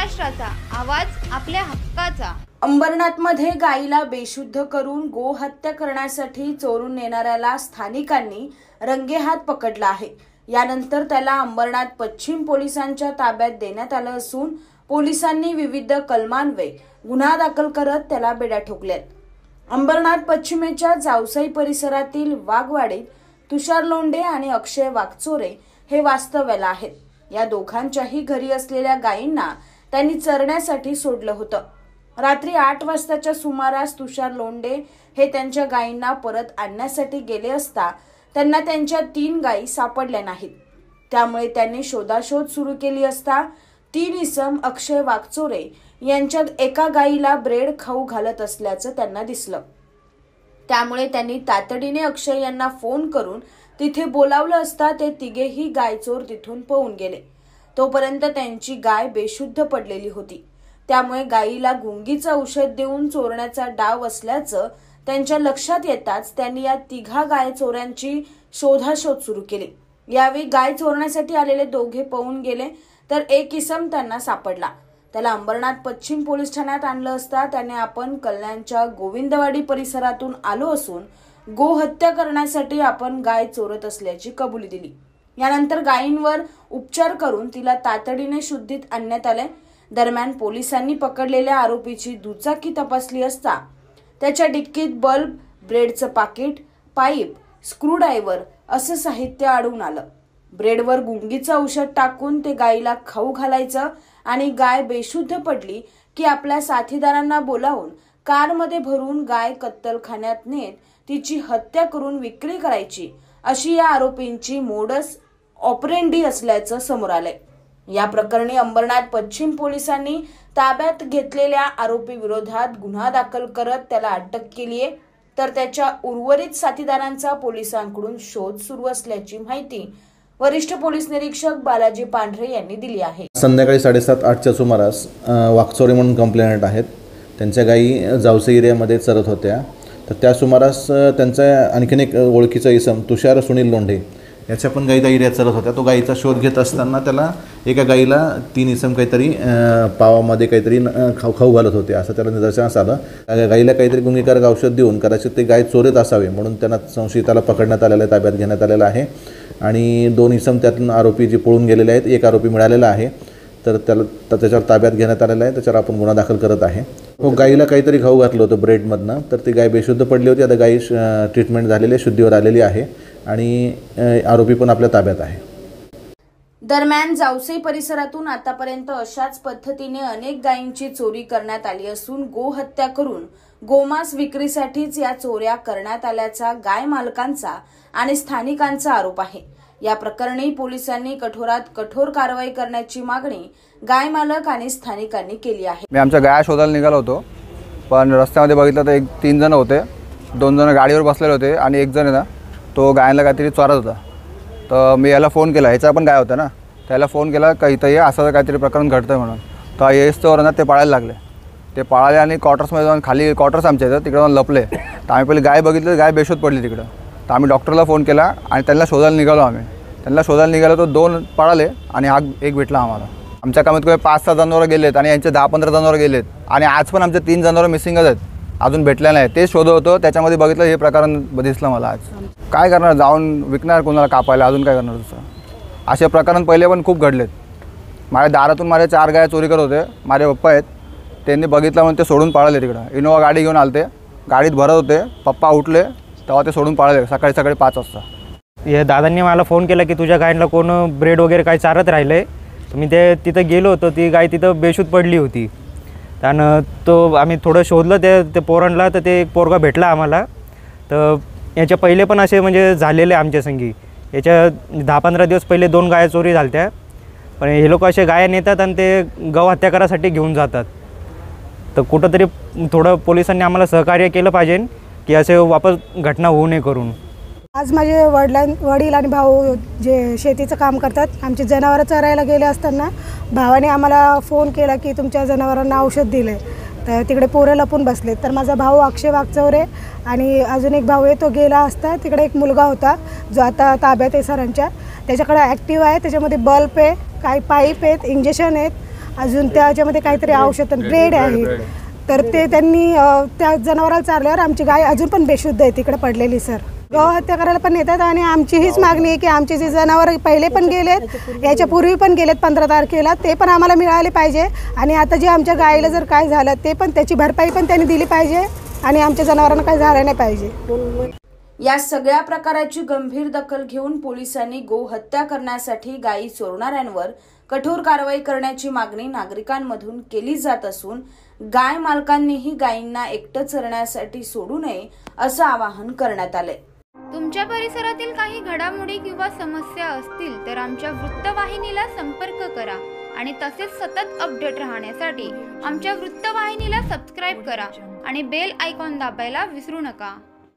महाराष्ट्राचा आवाज, आपल्या हक्काचा। अंबरनाथमध्ये गायीला बेशुद्ध करून गोहत्या करण्यासाठी चोरून नेणाऱ्याला स्थानिकांनी रंगेहात पकडला आहे। यानंतर त्याला अंबरनाथ पश्चिम पोलिसांच्या ताब्यात देण्यात आलं असून पोलिसांनी विविध कलमान्वये गुन्हा दाखल करत त्याला बेड्या ठोकल्यात। अंबरनाथ पश्चिमेच्या जावसाई परिसरातील वाघवाडीत तुषार लोंढे आणि अक्षय वाघचोरे हे वास्तव्याला आहेत। या दोघांच्याही घरी असलेल्या गायींना त्यांनी चरण्यासाठी सोडलं होतं। रात्री 8 वाजताच्या सुमारास तुषार लोंढे हे त्यांच्या गायींना परत आणण्यासाठी गेले असता त्यांना त्यांच्या 3 गायी सापडल्या नाहीत। त्यामुळे त्यांनी शोधाशोध सुरू केली असता 3 इसम अक्षय वाघचोरे यांच्या एका गायीला ब्रेड खाऊ घालत असल्याचं त्यांना दिसलं। त्यामुळे त्यांनी तातडीने अक्षय यांना फोन करून तिथे बोलावलं असता ते तिघेही गायचोर तिथून पळून गेले। तोपर्यंत त्यांची गाय बेशुद्ध पडलेली होती। त्यामुळे गायीला गुंगीचं औषध देऊन चोरण्याचा डाव असल्याचं त्यांच्या लक्षात येताच त्यांनी या तिघा गायचोरांची शोधाशोध सुरू केली। यावेळी गाय चोरण्यासाठी आलेले दोघे पळून गेले तर एक इसम त्यांना सापडला। त्याला अंबरनाथ पश्चिम पोलीस ठाण्यात आणलं असता त्याने आपण कल्याणच्या गोविंदवाडी परिसरातून आलो असून गोहत्या करण्यासाठी आपण गाय चोरत असल्याची कबुली दिली। यानंतर गायींवर उपचार करून तिला तातडीने शुद्धीत आणण्यात आले। दरम्यान पोलिसांनी पकडलेल्या आरोपीची दुचाकी तपासली असता त्याच्या डिक्कीत बल्ब, ब्रेडचं पाकिट, पाईप, स्क्रूड्रायव्हर असं साहित्य आढळून आलं। ब्रेडवर गुंगीचं औषध टाकून ते गायीला खाऊ घालायचं आणि गाय बेशुद्ध पडली की आपल्या साथीदारांना बोलावून कारमध्ये भरून गाय कत्तलखान्यात नेत तिची हत्या करून विक्री करायची अशी या आरोपींची मोडस ऑपरेंडी असल्याचं समोर आलंय। या प्रकरणी अंबरनाथ पश्चिम पोलिसांनी ताब्यात घेतलेल्या आरोपी विरोधात गुन्हा दाखल करत त्याला अटक केली आहे, तर त्याच्या उर्वरित साथीदारांचा पोलिसांकडून शोध सुरू असल्याची माहिती वरिष्ठ पोलीस निरीक्षक बालाजी पांढरे यांनी दिली आहे। संध्याकाळी 7:30-8च्या सुमारास वाघचोरे म्हणून कंप्लेंट आहेत। त्यांच्या गायी जावसाई एरियामध्ये चरत होत्या। तर त्या सुमारास त्यांचा आणखीन एक ओळखीचा इसम तुषार सुनील लोंढे याच्या पण गाई त्या एरियात चरत होत्या। तो गाईचा शोध घेत असताना त्याला एका गाईला 3 इसम काहीतरी पावामध्ये काहीतरी खाऊ घालत होते असं त्याला निदर्शनास आलं। गाईला काहीतरी गुंगीकारक औषध देऊन कदाचित ते गाय चोरत असावे म्हणून त्यांना संशयिताला पकडण्यात आलेलं आहे, ताब्यात घेण्यात आलेलं आहे आणि 2 इसम त्यातून आरोपी जे पळून गेलेले आहेत, एक आरोपी मिळालेला आहे तर त्याच्यावर ताब्यात घेण्यात आलेलं आहे। त्याच्यावर आपण गुन्हा दाखल करत आहे। तो गाईला काहीतरी खाऊ घातलं होतं ब्रेडमधनं, तर ती गाय बेशुद्ध पडली होती। आता गाई ट्रीटमेंट झालेली आहे, शुद्धीवर आलेली आहे आणि आरोपी पण आपल्या ताब्यात आहे। दरम्यान जावसाई परिसरातून आतापर्यंत अशाच पद्धतीने अनेक गायींची चोरी करण्यात आली असून गोहत्या करून गोमांस विक्रीसाठीच या चोऱ्या करण्यात आल्याचा गाय मालकांचा आणि स्थानिकांचा आरोप आहे। या प्रकरणी पोलिसांनी कठोरात कठोर कारवाई करण्याची मागणी गाय मालक आणि स्थानिकांनी केली आहे। मी आमच्या गाया शोधायला निघालो होतो, पण रस्त्यामध्ये बघितलं तर 3 जण होते, 2 जण गाडीवर बसलेले होते आणि एक जण आहे ना तो गायला काहीतरी चोरत होता। तर मी याला फोन केला, ह्याचा पण गाय होता ना, त्याला फोन केला का इथं ये, असं काहीतरी प्रकरण घडतं म्हणून। तर येस्तोवर ना ते पाळायला लागले। ते पळाले आणि क्वार्टर्समध्ये जाऊन, खाली क्वार्टर्स आमच्या इथं, तिकडे जाऊन लपले। तर आम्ही पहिले गाय बघितली, गाय बेशुद्ध पडली तिकडं। तर आम्ही डॉक्टरला फोन केला आणि त्यांना शोधायला निघालो। त्यांना शोधायला निघालो तर 2 पळाले आणि एक भेटला आम्हाला। आमच्या कमीत कमी 5-6 जनावरं गेलेत आणि यांचे 10-15 जनावरं गेलेत आणि आज पण आमचे 3 जनावरं मिसिंगच आहेत, अजून भेटले नाही। ते शोध होतं, त्याच्यामध्ये बघितलं हे प्रकरण दिसलं मला आज। काय करणार, जाऊन विकणार कोणाला कापायला, अजून काय करणार दुसरं। असे प्रकरण पहिले पण खूप घडलेत। माझ्या दारातून माझ्या 4 गाय चोरी करत होते, माझे पप्पा आहेत, त्यांनी बघितलं म्हणून ते सोडून पळाले। तिकडं इनोवा गाडी घेऊन आलते, गाडीत भरत होते, पप्पा उठले तेव्हा ते सोडून पळाले सकाळी 5 वाजता। हे दादांनी मला फोन केला की तुझ्या गायीला कोण ब्रेड वगैरे काय चारत राहिले। तर मी तिथं गेलो होतो, ती गाय तिथं बेशुद्ध पडली होती। त्यानं तो आम्ही थोडं शोधलं ते पोरांना, तर ते एक पोरगा भेटला आम्हाला। तर याच्या पहिले पण असे म्हणजे झालेले आमच्या संगी, याच्या 10-15 दिवस पहिले 2 गाया चोरी झाल्या। पण हे लोक असे गाया नेतात आणि ते गौहत्या करायसाठी घेऊन जातात। तर कुठंतरी थोडं पोलिसांनी आम्हाला सहकार्य केलं पाहिजे की असे वापस घटना होऊ नये करून। आज माझे वडील आणि भाऊ जे शेतीचं काम करतात, आमची जनावरं चरायला गेले असताना भावाने आम्हाला फोन केला की तुमच्या जनावरांना औषध दिलं आहे। तर तिकडे पोरं लपून बसले। तर माझा भाऊ अक्षय वाघचोरे आणि अजून एक भाऊ आहे, तो गेला असता। तिकडे एक मुलगा होता जो आता ताब्यात आहे सरांच्या, त्याच्याकडे ॲक्टिव्ह आहे, त्याच्यामध्ये बल्ब आहे, काही पाईप आहेत, इंजेक्शन आहेत अजून त्याच्यामध्ये काहीतरी औषध ब्रेड आहे, तर ते त्यांनी त्या जनावराला चारल्यावर आमची गाय अजून पण बेशुद्ध आहे तिकडे पडलेली सर. गौहत्या करायला पण येतात आणि आमची हीच मागणी आहे की आमचे जे जनावर पहिले पण गेलेत, याच्या पूर्वी पण गेलेत 15 तारखेला, ते पण आम्हाला मिळाले पाहिजे. आणि आता जे आमच्या गायीला जर काय झालं ते पण त्याची भरपाई पण त्यांनी दिली पाहिजे आणि आमच्या जनावरांना काय झालं नाही पाहिजे. या सगळ्या प्रकाराची गंभीर दखल घेऊन पोलिसांनी गोहत्या करण्यासाठी गायी चोरणाऱ्यांवर कठोर कारवाई करण्याची मागणी नागरिकांमधून केली जात असून गाय मालकांनीही गायींना एकटं चरण्यासाठी सोडू नये असं आवाहन करण्यात आलंय. तुमच्या परिसरातील काही घडामोडी किंवा समस्या असतील तर आमच्या वृत्तवाहिनीला संपर्क करा आणि तसेच सतत अपडेट राहण्यासाठी आमच्या वृत्तवाहिनीला सबस्क्राईब करा आणि बेल आयकॉन दाबायला विसरू नका.